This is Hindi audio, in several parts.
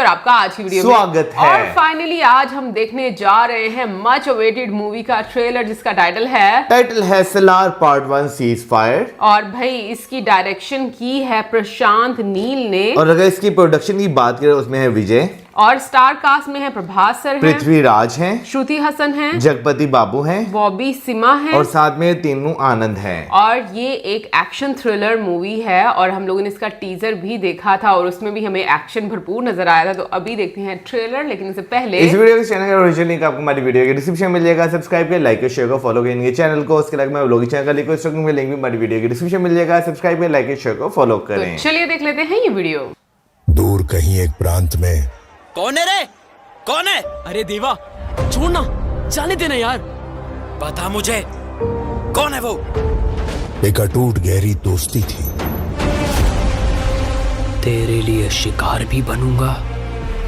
और आपका आज की वीडियो में स्वागत है। और फाइनली आज हम देखने जा रहे हैं मच अवेटेड मूवी का ट्रेलर जिसका टाइटल है सलार पार्ट 1 सीज फायर। और भाई इसकी डायरेक्शन की है प्रशांत नील ने। और अगर इसकी प्रोडक्शन की बात करें उसमें है विजय, और स्टार कास्ट में है प्रभास सर हैं, पृथ्वीराज हैं, श्रुति हसन हैं, जगपति बाबू हैं, बॉबी सिमा हैं और साथ में तीनू आनंद हैं। और ये एक एक्शन थ्रिलर मूवी है और हम लोगों ने इसका टीजर भी देखा था और उसमें भी हमें एक्शन भरपूर नजर आया था। तो अभी देखते हैं ट्रेलर, लेकिन इससे पहले इस वीडियो के चैनल का ओरिजिनल लिंक आपको हमारी वीडियो के डिस्क्रिप्शन में मिल जाएगा। सब्सक्राइब करें, लाइक करें, शेयर करें, फॉलो करें इनके चैनल को। उसके अलावा मैं व्लॉगिंग चैनल का लिंक भी हमारी वीडियो के डिस्क्रिप्शन में मिल जाएगा। सब्सक्राइब करें, लाइक करें, शेयर करें, फॉलो करें। तो चलिए देख लेते हैं ये वीडियो। दूर कहीं एक प्रांत में कौन है रे? कौन है? अरे देवा, छोड़ना, जाने देना यार। बता मुझे, कौन है वो? एक अटूट गहरी दोस्ती थी। तेरे लिए शिकार भी बनूंगा,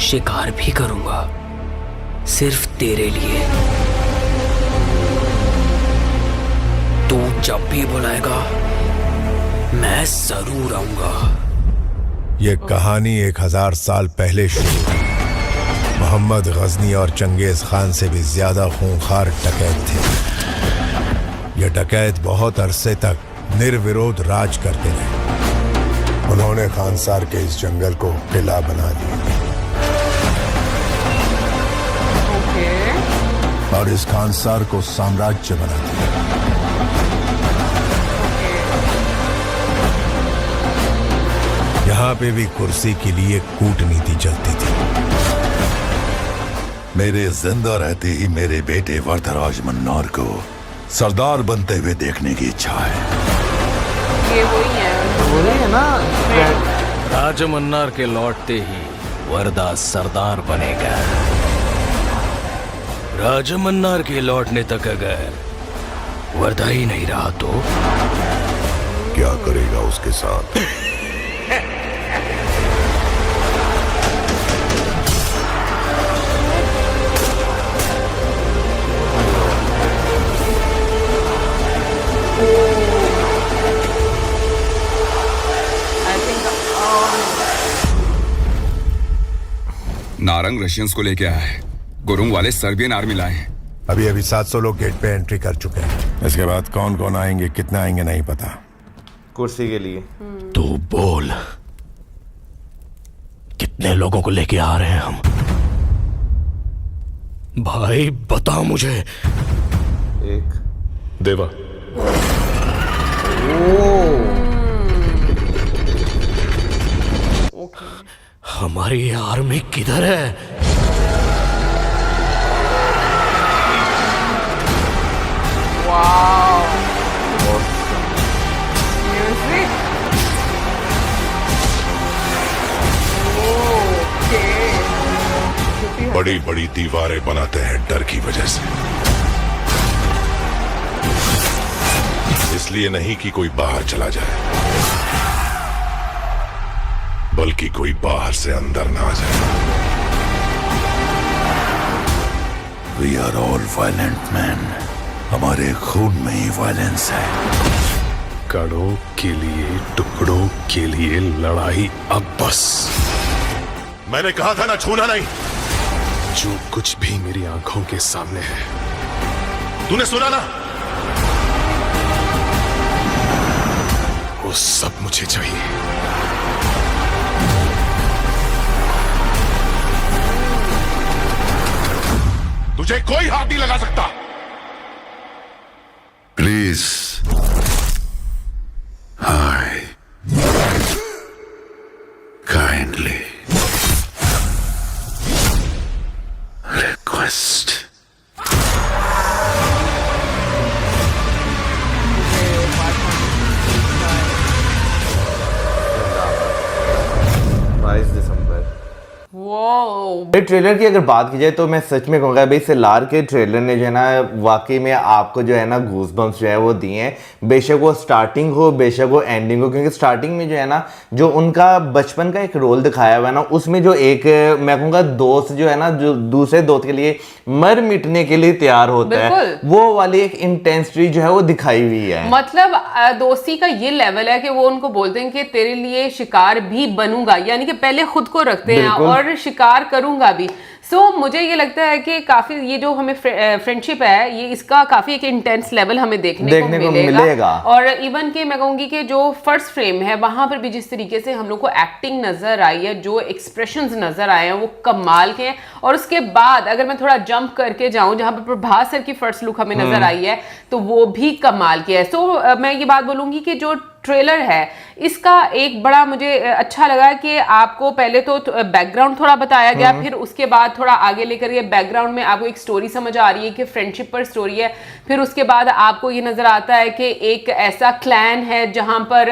शिकार भी करूंगा, सिर्फ तेरे लिए। तू जब भी बुलाएगा मैं जरूर आऊंगा। ये कहानी 1000 साल पहले शुरू हुई। मोहम्मद गजनी और चंगेज खान से भी ज्यादा खूंखार डकैत थे। ये डकैत बहुत अरसे तक निर्विरोध राज करते रहे। उन्होंने खानसार के इस जंगल को किला बना दिया और इस खानसार को साम्राज्य बना दिया। यहाँ पे भी कुर्सी के लिए कूटनीति चलती थी। मेरे जिंदा रहते ही मेरे बेटे वरदराज मन्नार को सरदार बनते हुए देखने की इच्छा है। ये वही है ना, राजमन्नार के लौटते ही वरदा सरदार बनेगा। राजमन्नार के लौटने तक अगर वरदा ही नहीं रहा तो क्या करेगा उसके साथ? नारंग रशियंस को लेके आया है। गुरुंग वाले सर्बियन आर्मी लाए हैं। अभी 700 लोग गेट पे एंट्री कर चुके हैं। इसके बाद कौन कौन आएंगे, कितने आएंगे नहीं पता। कुर्सी के लिए तू बोल, कितने लोगों को लेके आ रहे हैं हम? भाई बता मुझे। एक देवा, हमारी आर्मी किधर है? बड़ी बड़ी दीवारें बनाते हैं डर की वजह से। इसलिए नहीं कि कोई बाहर चला जाए, बल्कि कोई बाहर से अंदर ना आ जाए। We are all violent man. हमारे खून में ही वायलेंस है। कड़ों के लिए, टुकड़ों के लिए लड़ाई अब बस। मैंने कहा था ना, छूना नहीं। जो कुछ भी मेरी आंखों के सामने है, तूने सुना ना? वो सब मुझे चाहिए। तुझे कोई हाथ नहीं लगा सकता। Please, hi, kindly request. दिसंबर। वो भाई ट्रेलर की अगर बात की जाए तो मैं सच में कहूँगा भाई सलार के ट्रेलर ने जो है ना वाकई में आपको जो है ना गूज बम्स जो है वो दिए हैं, बेशक वो स्टार्टिंग हो बेशक वो एंडिंग हो, क्योंकि स्टार्टिंग में जो है ना जो उनका बचपन का एक रोल दिखाया हुआ है ना, उसमें जो एक मैं कहूँगा दोस्त जो है ना जो दूसरे दोस्त के लिए मर मिटने के लिए तैयार होता है, वो वाली एक इंटेंसिटी जो है वो दिखाई हुई है। मतलब दोस्ती का ये लेवल है कि वो उनको बोलते हैं कि तेरे लिए शिकार भी बनूंगा, यानी कि पहले खुद को रखते हैं और शिकार करूंगा भी। मुझे ये लगता है कि काफी ये जो हमें फ्रेंडशिप है ये इसका काफी एक इंटेंस लेवल हमें देखने को मिलेगा। और इवन के मैं कहूंगी कि जो फर्स्ट फ्रेम है वहां पर भी जिस तरीके से हम लोग को एक्टिंग नजर आई है, जो एक्सप्रेशंस नजर आए हैं वो कमाल के हैं। और उसके बाद अगर मैं थोड़ा जंप करके जाऊं जहां पर प्रभास सर की फर्स्ट लुक हमें नजर आई है तो वो भी कमाल की है। मैं ये बात बोलूंगी कि जो ट्रेलर है इसका एक बड़ा मुझे अच्छा लगा कि आपको पहले तो बैकग्राउंड थोड़ा बताया गया, फिर उसके बाद थोड़ा आगे लेकर के बैकग्राउंड में आपको एक स्टोरी समझ आ रही है कि फ्रेंडशिप पर स्टोरी है। फिर उसके बाद आपको ये नजर आता है कि एक ऐसा क्लैन है जहां पर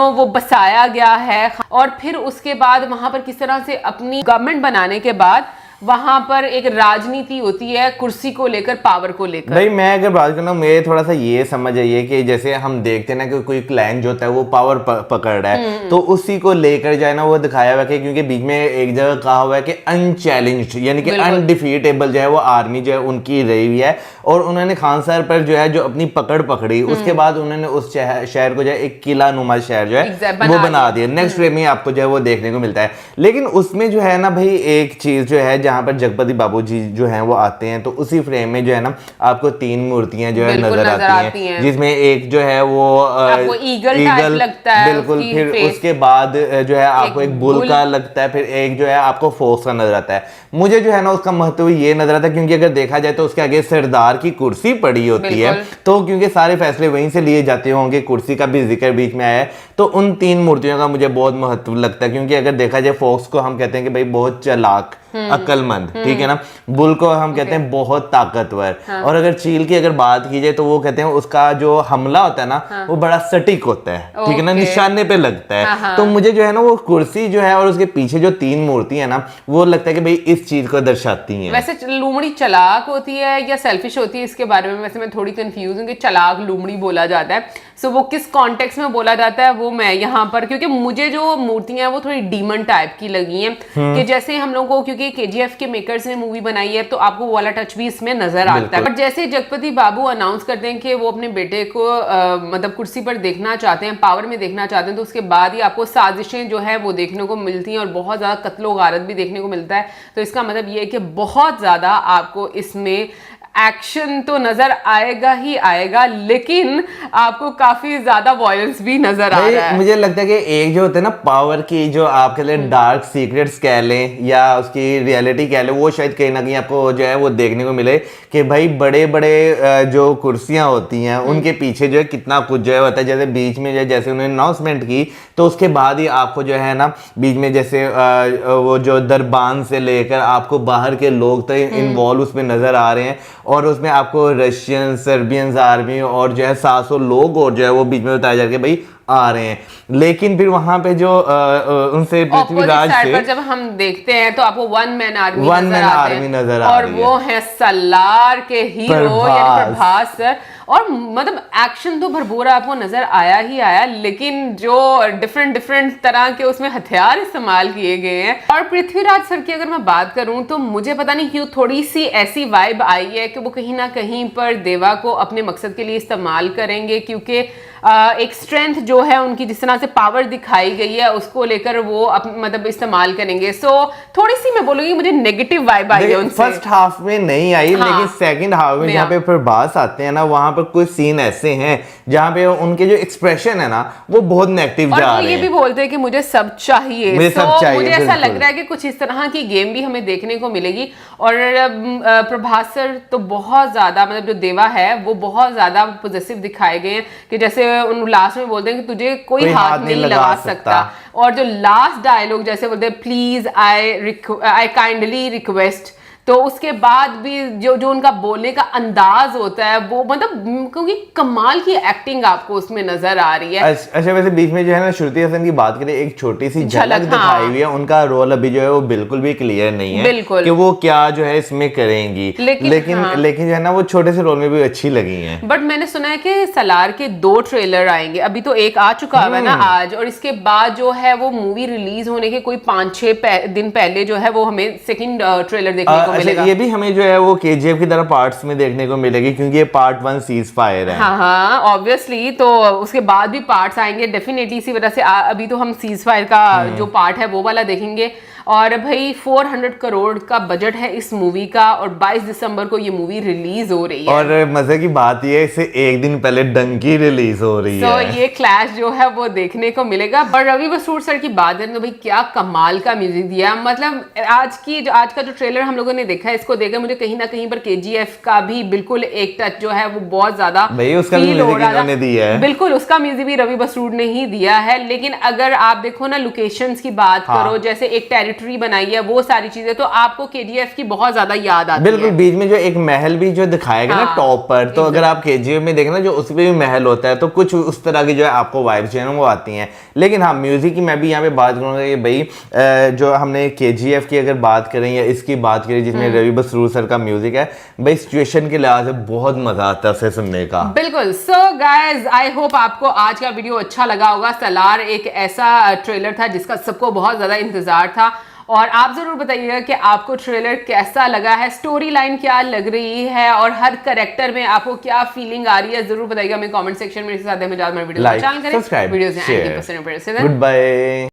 वो बसाया गया है, और फिर उसके बाद वहां पर किस तरह से अपनी गवर्नमेंट बनाने के बाद वहां पर एक राजनीति होती है कुर्सी को लेकर, पावर को लेकर। भाई मैं अगर बात करूँ मुझे थोड़ा सा ये समझ आई है कि जैसे हम देखते हैं ना कि कोई क्लैन जो होता है वो पावर पकड़ रहा है, तो उसी को लेकर जो है ना वो दिखाया हुआ है, क्योंकि बीच में एक जगह कहा हुआ है कि अनचैलेंज्ड यानी कि अनडिफीटेबल जो है वो आर्मी जो है उनकी रही हुई है, और उन्होंने खान सर पर जो है जो अपनी पकड़ पकड़ी, उसके बाद उन्होंने उस शहर को जो है एक किला नुमा शहर जो है वो बना दिया। नेक्स्ट फ्रेम में आपको जो है वो देखने को मिलता है। लेकिन उसमें जो है ना भाई एक चीज जो है जहां पर जगपति बाबू जी जो हैं वो आते हैं, तो उसी फ्रेम में जो है ना आपको 3 मूर्तियां जो है नजर आती हैं, जिसमें एक जो है वो ईगल लगता है बिल्कुल, फिर उसके बाद जो है आपको एक बुल का लगता है, फिर एक जो है आपको फोक्स का नजर आता है। मुझे जो है ना उसका महत्व ये नजर आता है क्योंकि अगर देखा जाए तो उसके आगे सरदार की कुर्सी पड़ी होती है, तो क्योंकि सारे फैसले वहीं से लिए जाते होंगे, कुर्सी का भी जिक्र बीच में आया है, तो उन 3 मूर्तियों का मुझे बहुत महत्व लगता है। क्योंकि अगर देखा जाए फोक्स को हम कहते हैं कि भाई बहुत चालाक अक्लमंद, ठीक है ना, बुल को हम कहते हैं बहुत ताकतवर, और अगर चील की अगर बात की जाए तो वो कहते हैं उसका जो हमला होता है ना वो बड़ा सटीक होता है, ठीक है ना, निशाने पे लगता है। तो मुझे जो है ना वो कुर्सी जो है और उसके पीछे जो 3 मूर्ति है ना वो लगता है कि भाई इस चीज को दर्शाती है। वैसे लूमड़ी चालाक होती है या सेल्फिश होती है, इसके बारे में वैसे मैं थोड़ी कंफ्यूज हूँ कि चालाक लूमड़ी बोला जाता है, वो किस कॉन्टेक्स्ट में बोला जाता है वो मैं यहाँ पर, क्योंकि मुझे जो मूर्तियां हैं वो थोड़ी डीमन टाइप की लगी हैं कि जैसे हम लोगों को, क्योंकि केजीएफ के मेकर्स ने मूवी बनाई है तो आपको वो वाला टच भी इसमें नजर आता है। बट जैसे जगपति बाबू अनाउंस करते हैं कि वो अपने बेटे को मतलब कुर्सी पर देखना चाहते हैं, पावर में देखना चाहते हैं, तो उसके बाद ही आपको साजिशें जो है वो देखने को मिलती हैं और बहुत ज्यादा कत्लो गारत भी देखने को मिलता है। तो इसका मतलब ये है कि बहुत ज्यादा आपको इसमें एक्शन तो नजर आएगा ही आएगा, लेकिन आपको काफी ज्यादा वॉयलेंस भी नजर आ रहा है। मुझे लगता है कि एक जो होता है ना पावर की जो आपके लिए डार्क सीक्रेट्स कह लें या उसकी रियलिटी कह लें, वो शायद कहीं ना कहीं आपको जो है वो देखने को मिले कि भाई बड़े बड़े जो कुर्सियां होती हैं उनके पीछे जो है कितना कुछ जो है होता है। जैसे बीच में जो जैसे उन्होंने अनाउंसमेंट की तो उसके बाद ही आपको जो है ना बीच में जैसे वो जो दरबान से लेकर आपको बाहर के लोग तक इन्वॉल्व उसमें नजर आ रहे हैं, और उसमें आपको रशियन सर्बियन आर्मी और जो है 700 लोग और जो है वो बीच में बताया जाके भाई आ रहे हैं। लेकिन फिर वहां पे जो उनसे पृथ्वीराज से जब हम देखते हैं तो आपको वन मैन आर्मी नजर आ रही है, और वो है सलार के हीरो यानी प्रभास सर। और मतलब एक्शन तो भरपूर आपको नजर आया ही आया, लेकिन जो डिफरेंट तरह के उसमें हथियार इस्तेमाल किए गए हैं। और पृथ्वीराज सर की अगर मैं बात करूं तो मुझे पता नहीं क्यों थोड़ी सी ऐसी वाइब आई है कि वो कहीं ना कहीं पर देवा को अपने मकसद के लिए इस्तेमाल करेंगे, क्योंकि एक स्ट्रेंथ जो है उनकी जिस तरह से पावर दिखाई गई है उसको लेकर वो मतलब इस्तेमाल करेंगे। थोड़ी सी मैं बोलूंगी मुझे नेगेटिव वाइब आई है उनसे। फर्स्ट हाफ में नहीं आई, लेकिन सेकंड हाफ में जहाँ पे प्रभास आते हैं ना वहां पर कुछ सीन ऐसे हैं जहाँ पे उनके जो एक्सप्रेशन है ना वो बहुत नेगेटिव जा रहे हैं। ये भी बोलते हैं कि मुझे सब चाहिए, मुझे ऐसा लग रहा है कि कुछ इस तरह की गेम भी हमें देखने को मिलेगी। और प्रभास सर तो बहुत ज्यादा मतलब जो देवा है वो बहुत ज्यादा पॉजिटिव दिखाए गए हैं कि जैसे उन लास्ट में बोलते हैं कि तुझे कोई हाथ नहीं लगा सकता। और जो लास्ट डायलॉग जैसे बोलते हैं प्लीज आई काइंडली रिक्वेस्ट, तो उसके बाद भी जो उनका बोलने का अंदाज होता है वो मतलब क्योंकि कमाल की एक्टिंग आपको उसमें नजर आ रही है। अच्छा वैसे बीच में जो है ना श्रुति हसन की बात करें, एक छोटी सी झलक हाँ। दिखाई हुई है। उनका रोल अभी जो है वो बिल्कुल भी क्लियर नहीं है बिल्कुल। कि वो क्या जो है इसमें करेंगी, लेकिन जो है ना वो छोटे से रोल में भी अच्छी लगी हैं। बट मैंने सुना है कि सलार के 2 ट्रेलर आएंगे, अभी तो एक आ चुका है ना आज, और इसके बाद जो है वो मूवी रिलीज होने के कोई 5-6 दिन पहले जो है वो हमें सेकंड ट्रेलर देखने को मिलेगा। ये भी हमें जो है वो केजीएफ की तरह पार्ट्स में देखने को मिलेगी क्योंकि ये पार्ट 1 सीज फायर है। हाँ ऑब्वियसली, तो उसके बाद भी पार्ट्स आएंगे डेफिनेटली, इसी वजह से अभी तो हम सीज फायर का जो पार्ट है वो वाला देखेंगे। और भाई 400 करोड़ का बजट है इस मूवी का और 22 दिसंबर को ये मूवी रिलीज हो रही है। और मजे की बात ये है इससे एक दिन पहले डंकी रिलीज हो रही है। तो ये क्लैश जो है वो देखने को मिलेगा। पर रवि बसूर सर की बात है तो भाई क्या कमाल का म्यूजिक दिया, मतलब आज का जो ट्रेलर हम लोगों ने देखा है, इसको देखकर मुझे कहीं ना कहीं पर केजीएफ का भी बिल्कुल एक टच जो है वो बहुत ज्यादा उसका फील हो रहा है। दिया है बिल्कुल, उसका म्यूजिक भी रवि बसूर ने ही दिया है। लेकिन अगर आप देखो ना लोकेशंस की बात करो, जैसे एक टेरिटरी बनाई है, वो सारी चीजें तो आपको केजीएफ की बहुत ज्यादा याद आती है। बिल्कुल, बीच में जो एक महल भी जो दिखाया गया ना टॉप पर, तो अगर आप केजीएफ में देखना जो उसमें भी महल होता है तो कुछ उस तरह की जो है आपको वाइब्स जो है वो आती हैं। लेकिन हाँ म्यूजिक की मैं भी यहाँ पे बात करूंगा कि भाई जो हमने केजीएफ की अगर बात करें या इसकी बात करें जिसमें रवि बसरूर सर का म्यूजिक है, भाई सिचुएशन के लिहाज से बहुत मजा आता है उसे सुनने का। बिल्कुल। सो गाइज आई होप आपको आज का वीडियो अच्छा लगा होगा। सलार एक ऐसा ट्रेलर था जिसका सबको बहुत ज्यादा इंतजार था और आप जरूर बताइएगा कि आपको ट्रेलर कैसा लगा है, स्टोरी लाइन क्या लग रही है और हर कैरेक्टर में आपको क्या फीलिंग आ रही है, जरूर बताइएगा हमें कमेंट सेक्शन में। इसके साथ में video like, subscribe, videos share. Good bye.